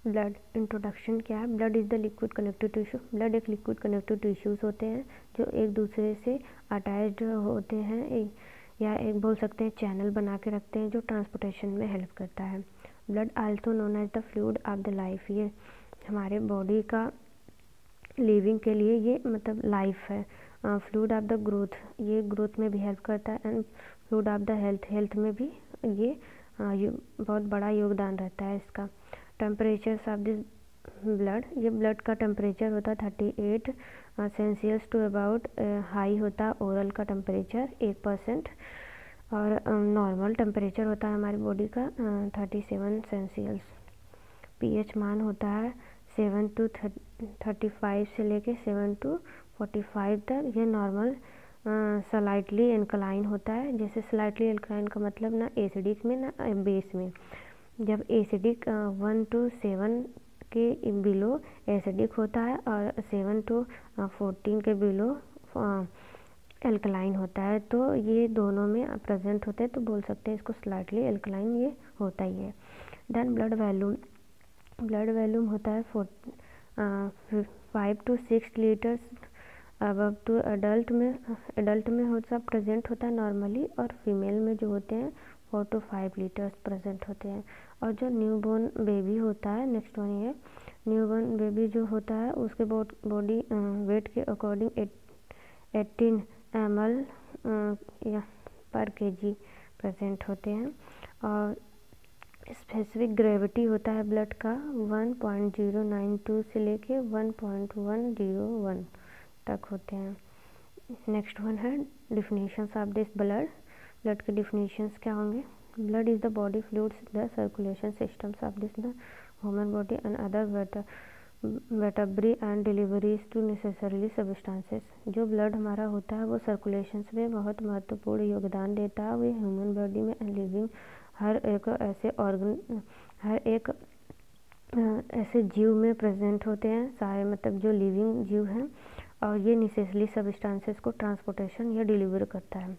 Blood introduction क्या है? Blood is the liquid connective tissue. Blood एक लिक्विड कनेक्टिव टिश्यूज़ होते हैं जो एक दूसरे से अटैच्ड होते हैं, या एक बोल सकते हैं चैनल बना के रखते हैं जो ट्रांसपोर्टेशन में हेल्प करता है। Blood also known as the fluid of the life. ये हमारे बॉडी का लिविंग के लिए ये मतलब लाइफ है। फ्लूइड ऑफ द ग्रोथ, ये ग्रोथ में भी हेल्प करता है। And fluid of the health, health में भी ये बहुत बड़ा योगदान रहता है इसका। टेम्परेचर्स ऑफ दिस ब्लड, ये ब्लड का टेम्परेचर होता है 38 सेल्सियस टू अबाउट, हाई होता है ओरल का टेम्परेचर 1%, और नॉर्मल टेम्परेचर होता है हमारी बॉडी का 37 सेल्सियस। पीएच मान होता है 7 to 35 से लेके 7 to 45 तक। ये नॉर्मल स्लाइटली एल्कलाइन होता है। जैसे स्लाइटली एल्कलाइन का मतलब ना एसिडिक में ना बेस में। जब एसिडिक 1 to 7 के बिलो एसिडिक होता है और 7 to 14 के बिलो एल्कलाइन होता है, तो ये दोनों में प्रेजेंट होते हैं, तो बोल सकते हैं इसको स्लाइटली एल्कलाइन ये होता ही है। देन ब्लड वॉल्यूम होता है 5 to 6 litres above to adult में होता प्रेजेंट होता है नॉर्मली, और फीमेल में जो होते हैं 4 to 5 लीटर्स प्रेजेंट होते हैं। और जो न्यूबॉर्न बेबी होता है, नेक्स्ट वन ये न्यूबॉर्न बेबी जो होता है उसके बॉडी वेट के अकॉर्डिंग 18 ml या पर kg प्रेजेंट होते हैं। और स्पेसिफिक ग्रेविटी होता है ब्लड का 1.092 से लेके 1.101 तक होते हैं। नेक्स्ट वन है डिफिनीशंस ऑफ दिस ब्लड के डिफिनीशंस क्या होंगे? Blood is the body fluids the circulation systems of this the human body and other vertebrae and deliveries to necessarily substances. जो ब्लड हमारा होता है वो सर्कुलेशंस में बहुत महत्वपूर्ण योगदान देता है। वो ह्यूमन बॉडी में लिविंग हर एक ऐसे जीव में प्रेजेंट होते हैं, सारे मतलब जो लिविंग जीव हैं, और ये नेसेसरी सब्सटेंसेस को ट्रांसपोर्टेशन या डिलीवर करता है।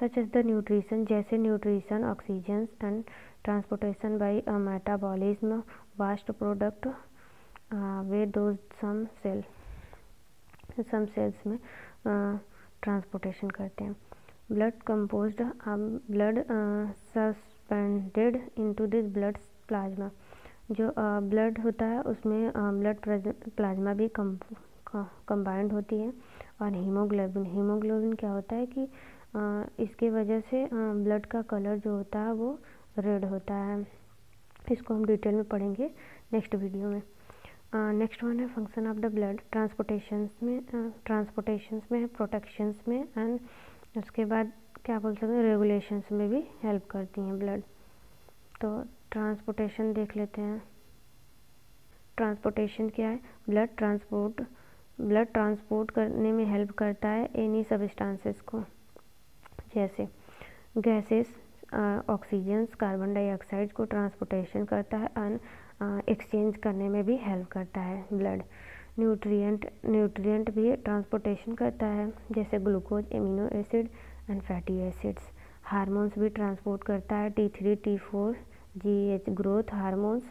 सच एज द न्यूट्रिशन, जैसे nutrition, oxygen and transportation by metabolism waste product way to some cells में ट्रांसपोर्टेशन करते हैं। Blood composed blood suspended into this blood plasma. जो ब्लड होता है उसमें ब्लड प्लाज्मा भी कंबाइंड होती है। और हीमोग्लोबिन क्या होता है कि इसके वजह से ब्लड का कलर जो होता है वो रेड होता है। इसको हम डिटेल में पढ़ेंगे नेक्स्ट वीडियो में। नेक्स्ट वन है फंक्शन ऑफ द ब्लड। ट्रांसपोर्टेशंस में है, प्रोटेक्शंस में, एंड उसके बाद क्या बोल सकते हैं रेगुलेशंस में भी हेल्प करती हैं ब्लड। तो ट्रांसपोर्टेशन देख लेते हैं। ट्रांसपोर्टेशन क्या है? ब्लड ट्रांसपोर्ट करने में हेल्प करता है एनी सब्सटेंसेस को, जैसे गैसेस, ऑक्सीजन, कार्बन डाइऑक्साइड को ट्रांसपोर्टेशन करता है एंड एक्सचेंज करने में भी हेल्प करता है ब्लड। न्यूट्रिएंट भी ट्रांसपोर्टेशन करता है, जैसे glucose, amino acid and fatty acids. Hormones भी ट्रांसपोर्ट करता है, T3, T4, GH growth hormones,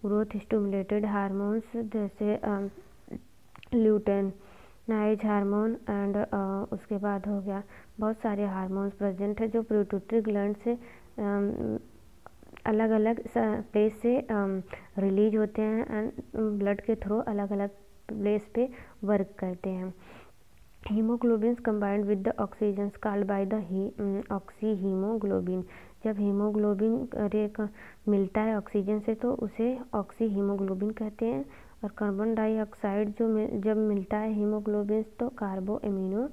growth stimulated hormones जैसे ल्यूटेनाइज हार्मोन, एंड उसके बाद हो गया बहुत सारे हार्मोन्स प्रेजेंट है जो पिट्यूटरी ग्लैंड से अलग अलग प्लेस से रिलीज होते हैं एंड ब्लड के थ्रू अलग अलग प्लेस पे वर्क करते हैं। Haemoglobin combined with the oxygen called by the oxy haemoglobin. जब हीमोग्लोबिन मिलता है ऑक्सीजन से तो उसे ऑक्सी हीमोग्लोबिन कहते हैं। और कार्बन डाइऑक्साइड जब मिलता है हीमोग्लोबिन तो कार्बो एमिनो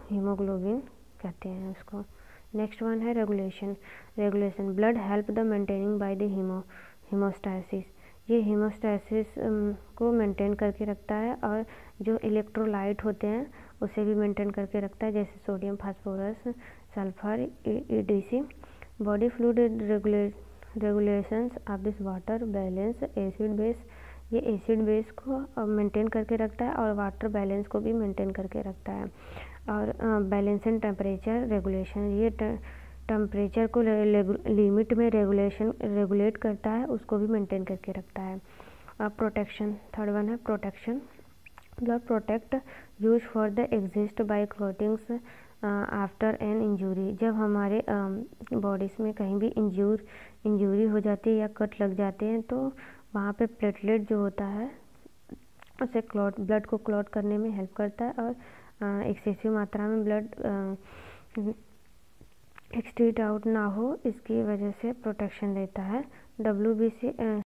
हीमोग्लोबिन कहते हैं उसको। नेक्स्ट वन है regulation. Blood help the maintaining by the homeostasis. ये हीमोस्टैसिस को मेंटेन करके रखता है, और जो इलेक्ट्रोलाइट होते हैं उसे भी मेंटेन करके रखता है, जैसे sodium, phosphorus, sulphur, EDC। Body fluid regulations of this water balance acid base. ये एसिड बेस को मेंटेन करके रखता है और वाटर बैलेंस को भी मेंटेन करके रखता है। और बैलेंस एंड टेम्परेचर रेगुलेशन, ये टेम्परेचर को लिमिट में रेगुलेट करता है, उसको भी मेंटेन करके रखता है। अब प्रोटेक्शन, थर्ड वन है प्रोटेक्शन। मतलब protect use for the exist by clothings after an injury. जब हमारे बॉडीज़ में कहीं भी इंजूरी हो जाती है या कट लग जाते हैं तो वहाँ पे प्लेटलेट जो होता है उसे ब्लड को क्लॉट करने में हेल्प करता है और एक्सेसिव मात्रा में ब्लड एक्सक्रीट आउट ना हो, इसकी वजह से प्रोटेक्शन देता है। WBC